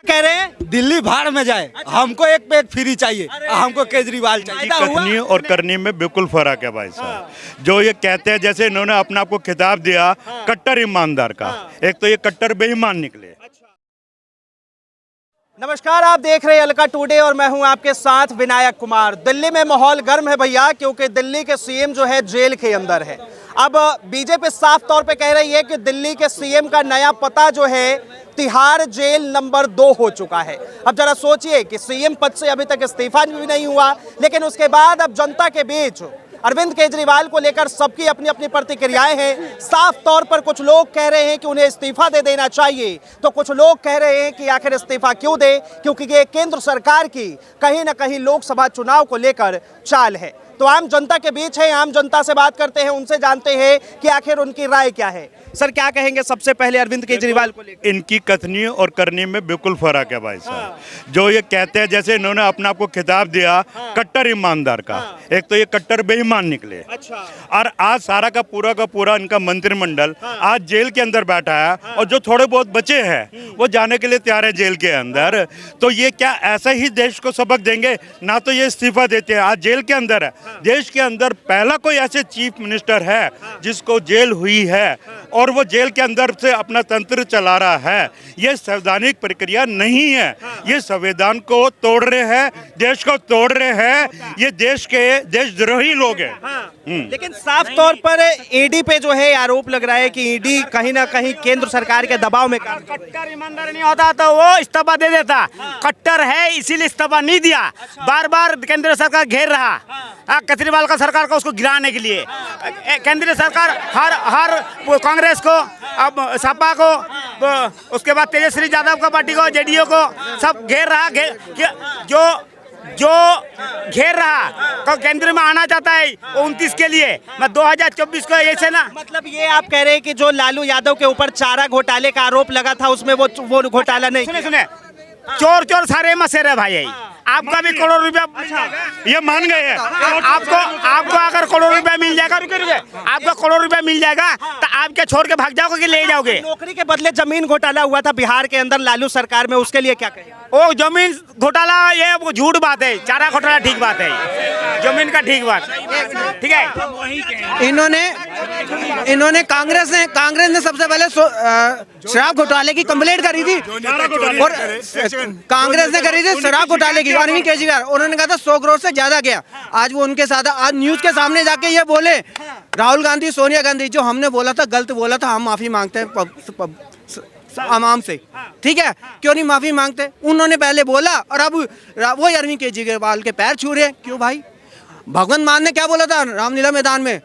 कह रहे हैं दिल्ली भाड़ में जाए। हमको एक पे एक फ्री चाहिए, हमको केजरीवाल चाहिए। कथनी और करनी में बिल्कुल फर्क है भाई साहब। जो ये कहते हैं, जैसे इन्होंने अपने आप को खिताब दिया कट्टर ईमानदार का, एक तो ये कट्टर बेईमान निकले। नमस्कार, आप देख रहे हैं अलका टुडे और मैं हूं आपके साथ विनायक कुमार। दिल्ली में माहौल गर्म है भैया, क्योंकि दिल्ली के सीएम जो है जेल के अंदर है। अब बीजेपी साफ तौर पे कह रही है कि दिल्ली के सीएम का नया पता जो है तिहाड़ जेल नंबर 2 हो चुका है। अब जरा सोचिए कि सीएम पद से अभी तक इस्तीफा भी नहीं हुआ, लेकिन उसके बाद अब जनता के बीच अरविंद केजरीवाल को लेकर सबकी अपनी अपनी प्रतिक्रियाएं हैं। साफ तौर पर कुछ लोग कह रहे हैं कि उन्हें इस्तीफा दे देना चाहिए, तो कुछ लोग कह रहे हैं कि आखिर इस्तीफा क्यों दे, क्योंकि ये केंद्र सरकार की कहीं ना कहीं लोकसभा चुनाव को लेकर चाल है। तो आम जनता के बीच है, आम जनता से बात करते हैं, उनसे जानते हैं कि आखिर उनकी राय क्या है। सर, क्या कहेंगे सबसे पहले अरविंद केजरीवाल को लेकर? इनकी कथनी और करनी में बिल्कुल फर्क है भाई साहब। जो ये कहते हैं, जैसे इन्होंने अपने आप को खिताब दिया कट्टर ईमानदार का, एक तो ये कट्टर बेईमान निकले। और आज सारा का पूरा इनका मंत्रिमंडल आज जेल के अंदर बैठा है, और जो थोड़े बहुत बचे हैं वो जाने के लिए तैयार है जेल के अंदर। तो ये क्या ऐसा ही देश को सबक देंगे? ना तो ये इस्तीफा देते हैं, आज जेल के अंदर है। देश के अंदर पहला कोई ऐसे चीफ मिनिस्टर है जिसको जेल हुई है और वो जेल के अंदर से अपना तंत्र चला रहा है। ये संवैधानिक प्रक्रिया नहीं है, ये संविधान को तोड़ रहे हैं, देश को तोड़ रहे हैं। ये देशद्रोही लोग हैं। लेकिन साफ तौर पर ईडी पे जो है आरोप लग रहा है कि ईडी कहीं ना कहीं केंद्र सरकार के दबाव में काम कर रही है। कट्टर ईमानदार नहीं होता तो वो इस्तीफा दे देता। कट्टर है इसीलिए इस्तीफा नहीं दिया। बार बार केंद्र सरकार घेर रहा केजरीवाल का सरकार को, उसको गिराने के लिए केंद्रीय सरकार हर कांग्रेस को, अब सपा को, उसके बाद तेजस्वी यादव का पार्टी को, जेडीयू को सब घेर रहा। जो घेर रहा तो केंद्र में आना चाहता है 29 के लिए, मैं 2024 को ऐसे ना। मतलब ये आप कह रहे हैं कि जो लालू यादव के ऊपर चारा घोटाले का आरोप लगा था उसमें वो घोटाला नहीं। सुने चोर सारे मसेरे भाई। आपका भी करोड़ रुपया ये मान गए हैं। आपको अगर करोड़ रुपया मिल जाएगा, आपका करोड़ रुपया मिल जाएगा तो आप क्या छोड़ के भाग जाओगे कि ले जाओगे? नौकरी के बदले जमीन घोटाला हुआ था बिहार के अंदर लालू सरकार में, उसके लिए क्या कहें? वो जमीन घोटाला ये झूठ बात है, चारा घोटाला ठीक बात है, जमीन का ठीक बात ठीक है। इन्होंने कांग्रेस ने सबसे पहले शराब घोटाले की कंप्लेंट करी थी, और कांग्रेस ने करी थी शराब घोटाले की। अरविंद केजरीवाल उन्होंने कहा था 100 करोड़ से ज्यादा गया। आज वो उनके साथ आज न्यूज के सामने जाके ये बोले, राहुल गांधी सोनिया गांधी जो हमने बोला था गलत बोला था, हम माफी मांगते हैं आवाम से, ठीक है? क्यों नहीं माफी मांगते? उन्होंने पहले बोला और अब वो अरविंद केजरीवाल के पैर छू रहे हैं। क्यों भाई? भगवंत मान ने क्या बोला था रामलीला मैदान में?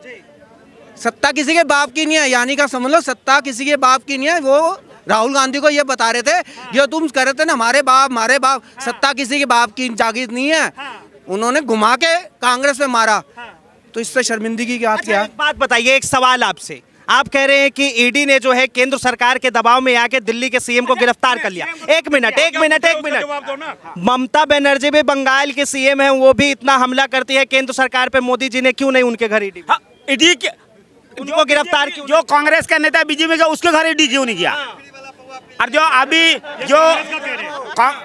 सत्ता किसी के बाप की नहीं है, यानी का समझ लो सत्ता किसी के बाप की नहीं है। वो राहुल गांधी को ये बता रहे थे, जो तुम कर रहे थे ना हमारे बाप, सत्ता किसी के बाप की जागीर नहीं है। उन्होंने घुमा के कांग्रेस में मारा, तो इससे शर्मिंदगी की बात क्या? एक बात बताइए, एक सवाल आपसे। आप कह रहे हैं कि ईडी ने जो है केंद्र सरकार के दबाव में आके दिल्ली के सीएम को गिरफ्तार कर लिया। एक मिनट। ममता बनर्जी भी बंगाल के सीएम हैं, वो भी इतना हमला करती है केंद्र सरकार पे, मोदी जी ने क्यों नहीं उनके घर ईडी उनको गिरफ्तार क्यों? जो कांग्रेस का नेता बीजेपी का, उसके घर ईडी क्यों नहीं किया? और जो अभी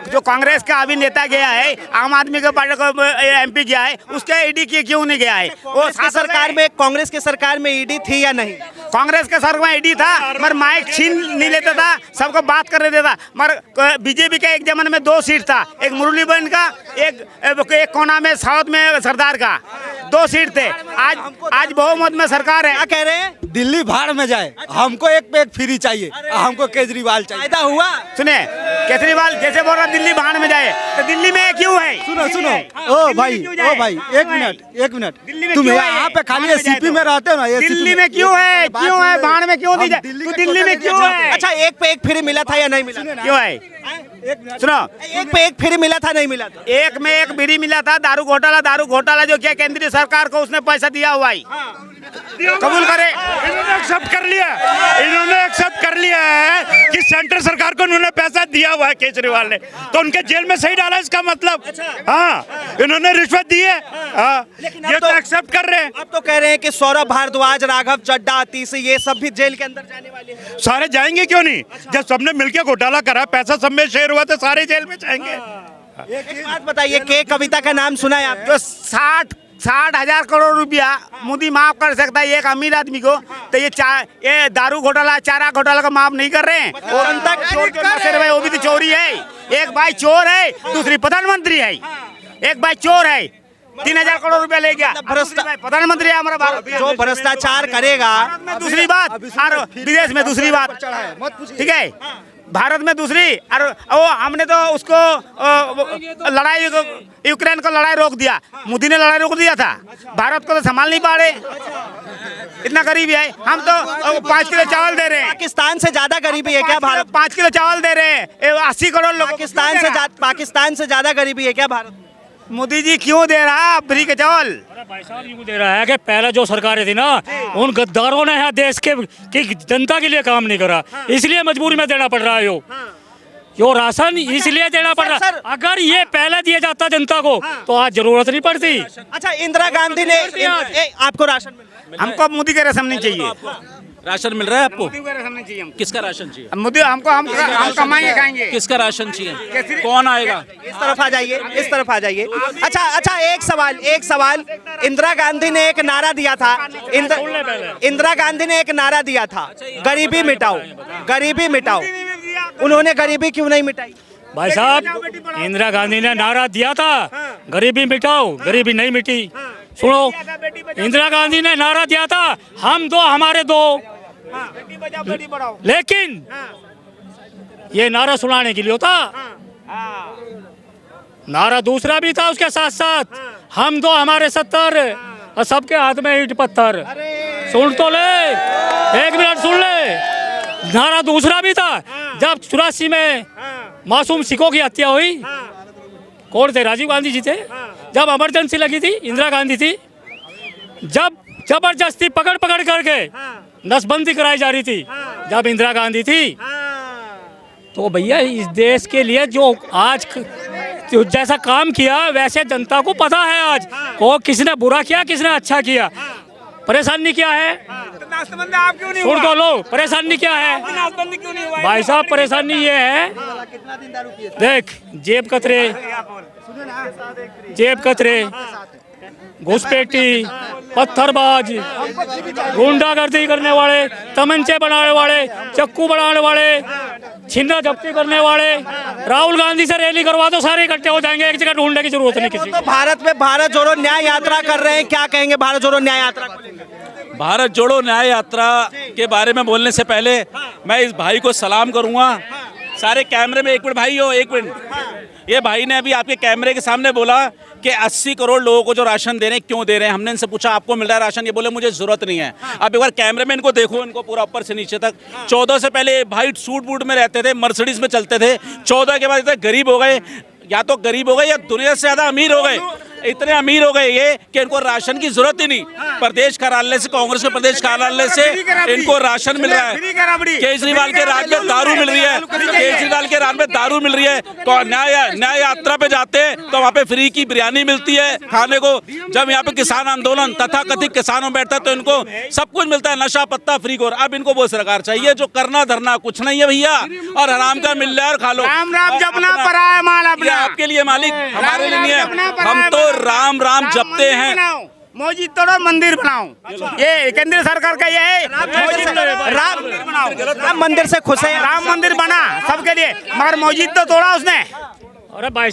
जो कांग्रेस का अभी नेता गया है, आम आदमी के पार्टी को एमपी गया है, उसके ईडी क्यों नहीं गया है? वो सरकार में, कांग्रेस की सरकार में ईडी थी या नहीं? कांग्रेस के सरकार में ईडी था, मगर माइक छीन नहीं लेता था, सबको बात कर देता था। मगर बीजेपी का एक जमाने में 2 सीट था, एक मुरलीबन का, एक कोना में साउथ में सरदार का, 2 सीट थे। आज बहुमत में सरकार है। क्या कह रहे हैं? दिल्ली भाड़ में जाए, हमको एक पे एक फ्री चाहिए, हमको केजरीवाल चाहिए। फायदा हुआ? सुने, केजरीवाल जैसे बोल रहा दिल्ली भाड़ में जाए, तो दिल्ली में क्यों है? सुनो ओ भाई एक मिनट तुम यहाँ पे खाली सीपी में रहते हो ना, दिल्ली में क्यों है भाड़ में क्यों नहीं जाए? दिल्ली में क्यों है? अच्छा, एक पे एक फ्री मिला था या नहीं मिला? क्यों है? सुनो, एक पे एक फ्री मिला था नहीं मिला था? एक में एक फ्री मिला था। दारू घोटाला जो किया केंद्रीय सरकार को, उसने पैसा दिया हुआ है। कबूल करे। इन्होंने एक्सेप्ट कर लिया है कि सेंट्रल सरकार को उन्होंने पैसा दिया हुआ है केजरीवाल ने, तो उनके जेल में सही डाला इसका मतलब। हाँ, इन्होंने रिश्वत दी है। हाँ, ये तो एक्सेप्ट कर रहे हैं। अब तो कह रहे हैं कि सौरभ भारद्वाज, राघव चड्ढा, तीसी, ये सब भी जेल के अंदर जाने वाले हैं। सारे जाएंगे क्यों नहीं? जब सबने मिलकर घोटाला करा, पैसा सब में शेयर हुआ, तो सारे जेल में जाएंगे। एक बात बताइए, के कविता का नाम सुना है आप? जो 60,000 करोड़ रुपया मोदी माफ कर सकता है एक अमीर आदमी को, तो ये दारू घोटाला, चारा घोटाला का माफ नहीं कर रहे हैं। और जनता चोर जो नशे रहे वो भी तो चोरी है। एक भाई चोर है, दूसरी प्रधानमंत्री है। एक भाई चोर है, 3,000 करोड़ रुपया ले गया, प्रधानमंत्री है हमारा भारत। जो भ्रष्टाचार करेगा, दूसरी बात, और विदेश में दूसरी बात, ठीक है, भारत में दूसरी। और वो हमने तो उसको लड़ाई, यूक्रेन को लड़ाई रोक दिया, मोदी ने लड़ाई रोक दिया था। भारत को तो संभाल नहीं पा रहे, इतना गरीबी है। हम तो 5 किलो चावल दे रहे हैं। पाकिस्तान से ज्यादा गरीबी है क्या भारत? 5 किलो चावल दे रहे हैं 80 करोड़ लोग। पाकिस्तान से ज्यादा गरीबी है क्या भारत? मोदी जी क्यों दे रहा फ्री के चावल? भाई साहब यूँ दे रहा है कि पहले जो सरकारें थी ना, उन गद्दारों ने यहाँ देश के की जनता के लिए काम नहीं करा, इसलिए मजबूरी में देना पड़ रहा है। यो राशन इसलिए देना पड़ रहा है। अगर ये पहले दिया जाता जनता को तो आज जरूरत नहीं पड़ती। अच्छा, इंदिरा गांधी ने आपको राशन मिल रहा है? हमको मोदी का राशन नहीं चाहिए। राशन मिल रहा है आपको? मोदी का राशन नहीं चाहिए। किसका राशन चाहिए? मोदी हमको, हम कमाएंगे खाएंगे। किसका राशन चाहिए? कौन आएगा? इस तरफ आ जाइए, इस तरफ आ जाइए। अच्छा, एक सवाल। इंदिरा गांधी ने एक नारा दिया था, इंदिरा गांधी ने एक नारा दिया था, गरीबी मिटाओ, गरीबी मिटाओ। उन्होंने गरीबी क्यों नहीं मिटाई? भाई साहब, इंदिरा गांधी ने नारा दिया था गरीबी मिटाओ, गरीबी नहीं मिटी। सुनो, इंदिरा गांधी ने नारा दिया था हम दो हमारे दो, लेकिन ये नारा सुनाने के लिए होता, नारा दूसरा भी था उसके साथ साथ, हम दो हमारे 70 और सबके हाथ में ईंट पत्थर। सुन तो ले, 1 मिनट सुन ले। नारा दूसरा भी था जब 84 में मासूम सिखों की हत्या हुई। कौन थे? राजीव गांधी जी थे। जब इमरजेंसी लगी थी, इंदिरा गांधी थी। जब जबरदस्ती पकड़ करके नसबंदी कराई जा रही थी, जब इंदिरा गांधी थी। तो भैया इस देश के लिए जो आज जैसा काम किया वैसे जनता को पता है आज को किसने बुरा किया, किसने अच्छा किया। परेशानी क्या है? सुन तो लो, परेशानी क्या है भाई साहब? परेशानी ये है, देख, जेब कतरे, घुसपैठी, पत्थरबाज, गुंडागर्दी करने वाले, तमंचे बनाने वाले, चक्कू बनाने वाले, छिन्ना जब्ती करने वाले। राहुल गांधी से रैली करवा दो, सारे इकट्ठे हो जाएंगे, एक जगह ढूंढने की जरूरत नहीं किसी। तो भारत में भारत जोड़ो न्याय यात्रा कर रहे हैं, क्या कहेंगे भारत जोड़ो न्याय यात्रा को लेकर? भारत जोड़ो न्याय यात्रा के बारे में बोलने से पहले मैं इस भाई को सलाम करूंगा। सारे कैमरे में 1 मिनट भाई हो, 1 मिनट। ये भाई ने अभी आपके कैमरे के सामने बोला कि 80 करोड़ लोगों को जो राशन दे रहे हैं, क्यों दे रहे हैं? हमने इनसे पूछा आपको मिल रहा है राशन? ये बोले मुझे जरूरत नहीं है। अब एक बार कैमरे में इनको देखो, इनको पूरा ऊपर से नीचे तक। 14 से पहले भाई सूट बूट में रहते थे, मर्सिडीज में चलते थे। 14 के बाद इतने गरीब हो गए, या तो गरीब हो गए या दुनिया से ज्यादा अमीर हो गए। इतने अमीर हो गए ये कि इनको राशन की जरूरत ही नहीं। प्रदेश कार्यालय से, कांग्रेस के प्रदेश कार्यालय से इनको राशन मिल रहा है। केजरीवाल के राज में दारू मिल रही है, केजरीवाल के राज में दारू मिल रही है। तो न्याय यात्रा पे जाते हैं तो वहाँ पे फ्री की बिरयानी मिलती है खाने को। जब यहाँ पे किसान आंदोलन तथा कथित किसानों बैठता है तो इनको सब कुछ मिलता है, नशा पत्ता फ्री को। अब इनको वो सरकार चाहिए जो करना धरना कुछ नहीं है भैया, और हराम का मिल रहा है और खा लो। राम राम जपना पड़ा है माल अपना, आपके लिए मालिक, हमारे लिए नहीं है। हम तो राम राम जपते हैं। मस्जिद तोड़ो मंदिर बनाओ, ये केंद्र सरकार का ये है। राम मंदिर से खुश है, राम मंदिर बना सबके लिए, मगर मस्जिद तो तोड़ा उसने। अरे भाई